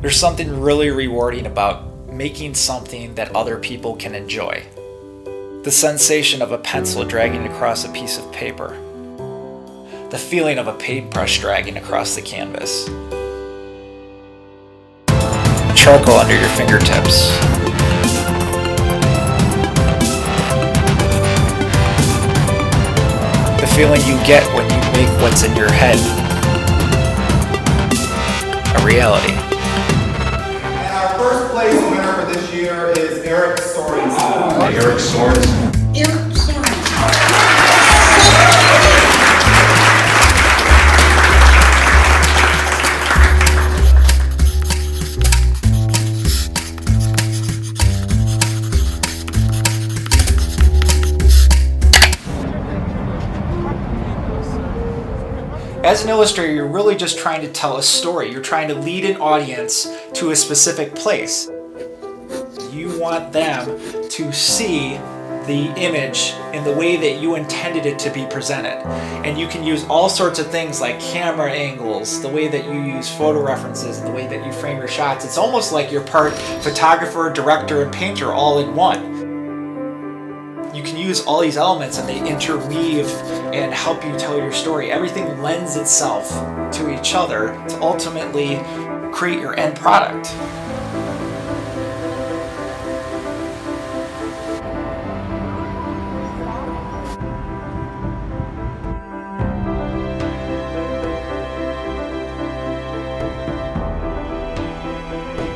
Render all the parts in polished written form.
There's something really rewarding about making something that other people can enjoy. The sensation of a pencil dragging across a piece of paper. The feeling of a paintbrush dragging across the canvas. Charcoal under your fingertips. The feeling you get when you make what's in your head a reality. And our first place winner for this year is Eric Sorensen. Eric Sorensen. Eric Sorensen. As an illustrator, you're really just trying to tell a story. You're trying to lead an audience to a specific place. You want them to see the image in the way that you intended it to be presented. And you can use all sorts of things like camera angles, the way that you use photo references, and the way that you frame your shots. It's almost like you're part photographer, director, and painter all in one. You can use all these elements and they interweave and help you tell your story. Everything lends itself to each other to ultimately create your end product.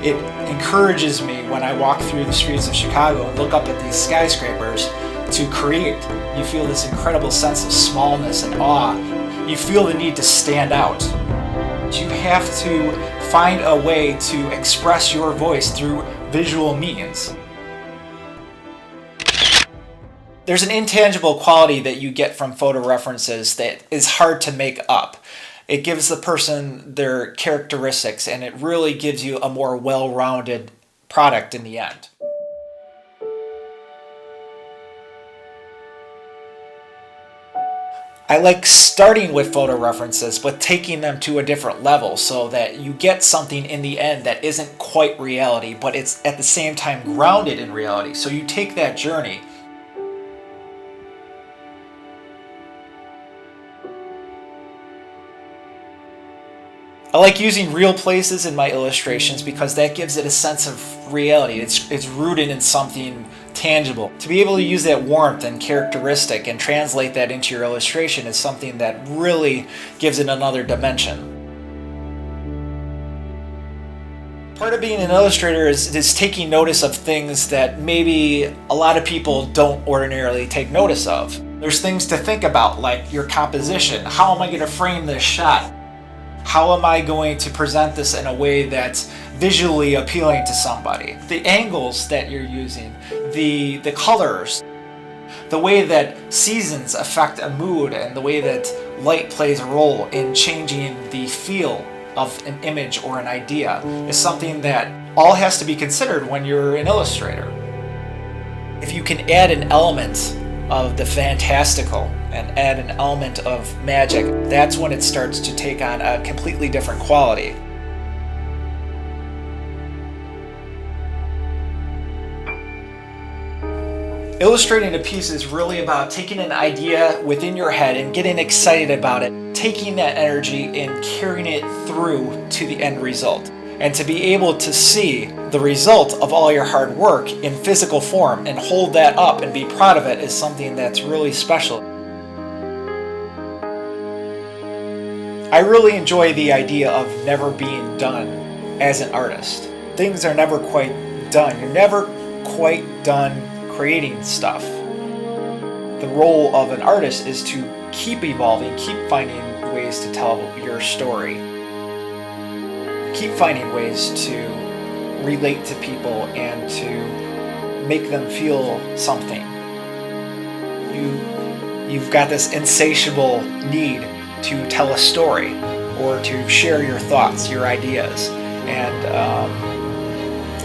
It encourages me when I walk through the streets of Chicago and look up at these skyscrapers to create. You feel this incredible sense of smallness and awe. You feel the need to stand out. You have to find a way to express your voice through visual means. There's an intangible quality that you get from photo references that is hard to make up. It gives the person their characteristics, and it really gives you a more well-rounded product in the end. I like starting with photo references, but taking them to a different level so that you get something in the end that isn't quite reality, but it's at the same time grounded in reality. So you take that journey. I like using real places in my illustrations because that gives it a sense of reality. It's rooted in something tangible. To be able to use that warmth and characteristic and translate that into your illustration is something that really gives it another dimension. Part of being an illustrator is taking notice of things that maybe a lot of people don't ordinarily take notice of. There's things to think about, like your composition. How am I going to frame this shot? How am I going to present this in a way that's visually appealing to somebody? The angles that you're using, the colors, the way that seasons affect a mood, and the way that light plays a role in changing the feel of an image or an idea is something that all has to be considered when you're an illustrator. If you can add an element of the fantastical and add an element of magic, that's when it starts to take on a completely different quality. Illustrating a piece is really about taking an idea within your head and getting excited about it, taking that energy and carrying it through to the end result. And to be able to see the result of all your hard work in physical form and hold that up and be proud of it is something that's really special. I really enjoy the idea of never being done as an artist. Things are never quite done. You're never quite done creating stuff. The role of an artist is to keep evolving, keep finding ways to tell your story. Keep finding ways to relate to people and to make them feel something. You've got this insatiable need to tell a story or to share your thoughts, your ideas, and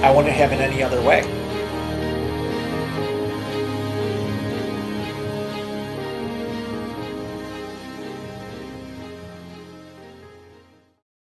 I wouldn't have it any other way.